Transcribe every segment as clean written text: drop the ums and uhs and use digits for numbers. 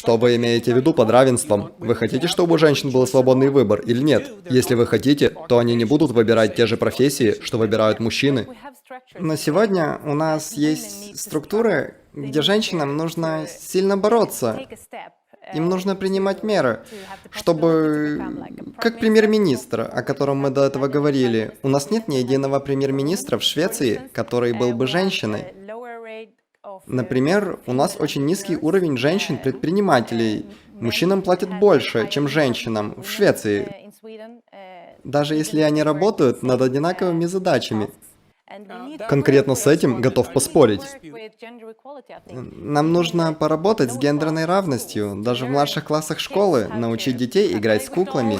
Что вы имеете в виду под равенством? Вы хотите, чтобы у женщин был свободный выбор или нет? Если вы хотите, то они не будут выбирать те же профессии, что выбирают мужчины. Но сегодня у нас есть структуры, где женщинам нужно сильно бороться. Им нужно принимать меры, чтобы... Как премьер-министр, о котором мы до этого говорили. У нас нет ни единого премьер-министра в Швеции, который был бы женщиной. Например, у нас очень низкий уровень женщин-предпринимателей. Мужчинам платят больше, чем женщинам в Швеции, даже если они работают над одинаковыми задачами. Конкретно с этим готов поспорить. Нам нужно поработать с гендерной равностью, даже в младших классах школы, научить детей играть с куклами.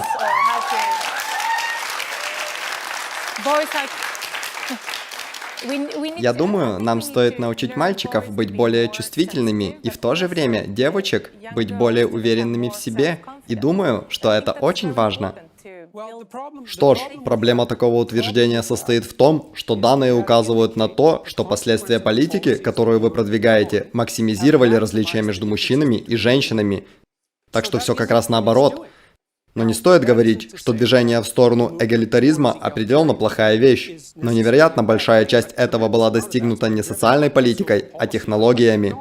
Я думаю, нам стоит научить мальчиков быть более чувствительными и в то же время девочек быть более уверенными в себе. И думаю, что это очень важно. Что ж, проблема такого утверждения состоит в том, что данные указывают на то, что последствия политики, которую вы продвигаете, максимизировали различия между мужчинами и женщинами. Так что все как раз наоборот. Но не стоит говорить, что движение в сторону эгалитаризма определенно плохая вещь. Но невероятно большая часть этого была достигнута не социальной политикой, а технологиями.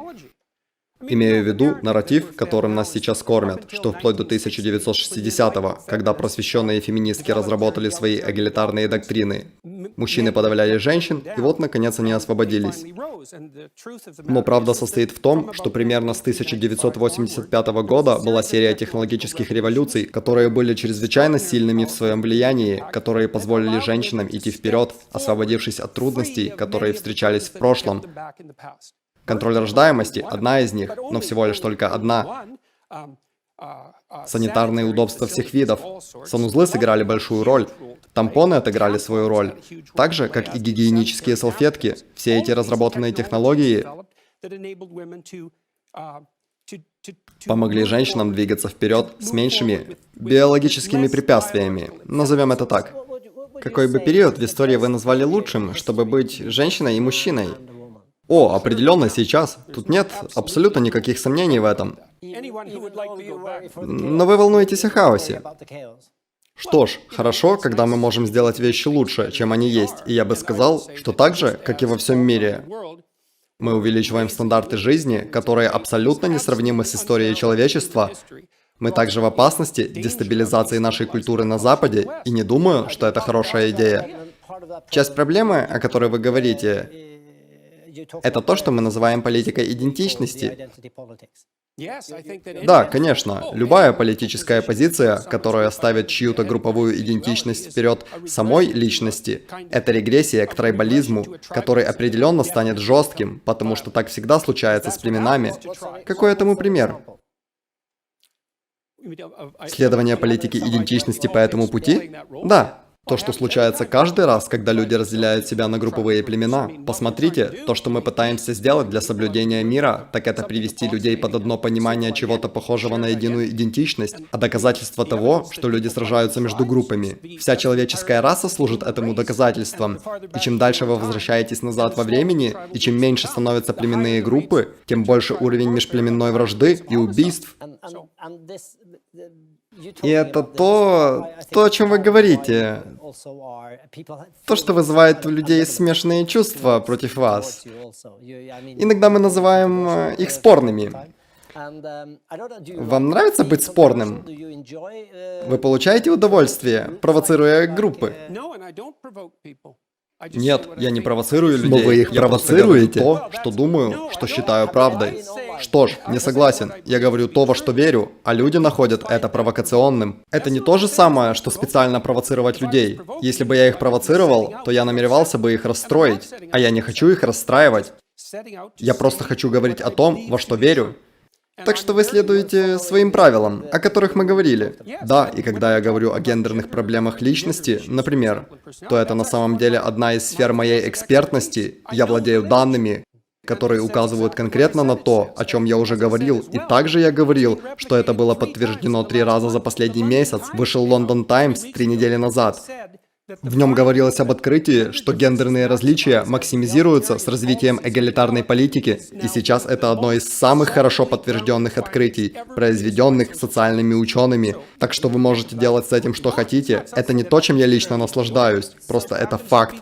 Имею в виду нарратив, которым нас сейчас кормят, что вплоть до 1960-го, когда просвещенные феминистки разработали свои эгалитарные доктрины, мужчины подавляли женщин, и вот наконец они освободились. Но правда состоит в том, что примерно с 1985 года была серия технологических революций, которые были чрезвычайно сильными в своем влиянии, которые позволили женщинам идти вперед, освободившись от трудностей, которые встречались в прошлом. Контроль рождаемости – одна из них, но всего лишь только одна. Санитарные удобства всех видов. Санузлы сыграли большую роль. Тампоны отыграли свою роль. Так же, как и гигиенические салфетки. Все эти разработанные технологии помогли женщинам двигаться вперед с меньшими биологическими препятствиями. Назовем это так. Какой бы период в истории вы назвали лучшим, чтобы быть женщиной и мужчиной? О, определенно сейчас. Тут нет абсолютно никаких сомнений в этом. Но вы волнуетесь о хаосе. Что ж, хорошо, когда мы можем сделать вещи лучше, чем они есть. И я бы сказал, что так же, как и во всем мире, мы увеличиваем стандарты жизни, которые абсолютно несравнимы с историей человечества. Мы также в опасности дестабилизации нашей культуры на Западе, и не думаю, что это хорошая идея. Часть проблемы, о которой вы говорите, это то, что мы называем политикой идентичности. Да, конечно, любая политическая позиция, которая ставит чью-то групповую идентичность вперед самой личности, это регрессия к трайбализму, который определенно станет жестким, потому что так всегда случается с племенами. Какой этому пример? Следование политики идентичности по этому пути? Да. То, что случается каждый раз, когда люди разделяют себя на групповые племена. Посмотрите, то, что мы пытаемся сделать для соблюдения мира, так это привести людей под одно понимание чего-то похожего на единую идентичность, а доказательство того, что люди сражаются между группами. Вся человеческая раса служит этому доказательством. И чем дальше вы возвращаетесь назад во времени, и чем меньше становятся племенные группы, тем больше уровень межплеменной вражды и убийств. И это то, о чем вы говорите. То, что вызывает у людей смешанные чувства против вас. Иногда мы называем их спорными. Вам нравится быть спорным? Вы получаете удовольствие, провоцируя группы? Нет, я не провоцирую людей. Но вы их я провоцируете. То, что думаю, что считаю правдой. Что ж, не согласен. Я говорю то, во что верю, а люди находят это провокационным. Это не то же самое, что специально провоцировать людей. Если бы я их провоцировал, то я намеревался бы их расстроить, а я не хочу их расстраивать. Я просто хочу говорить о том, во что верю. Так что вы следуете своим правилам, о которых мы говорили. Да, и когда я говорю о гендерных проблемах личности, например, то это на самом деле одна из сфер моей экспертности. Я владею данными, которые указывают конкретно на то, о чем я уже говорил. И также я говорил, что это было подтверждено 3 раза за последний месяц. Вышел London Times 3 недели назад. В нем говорилось об открытии, что гендерные различия максимизируются с развитием эгалитарной политики, и сейчас это одно из самых хорошо подтвержденных открытий, произведенных социальными учеными, так что вы можете делать с этим что хотите. Это не то, чем я лично наслаждаюсь, просто это факт.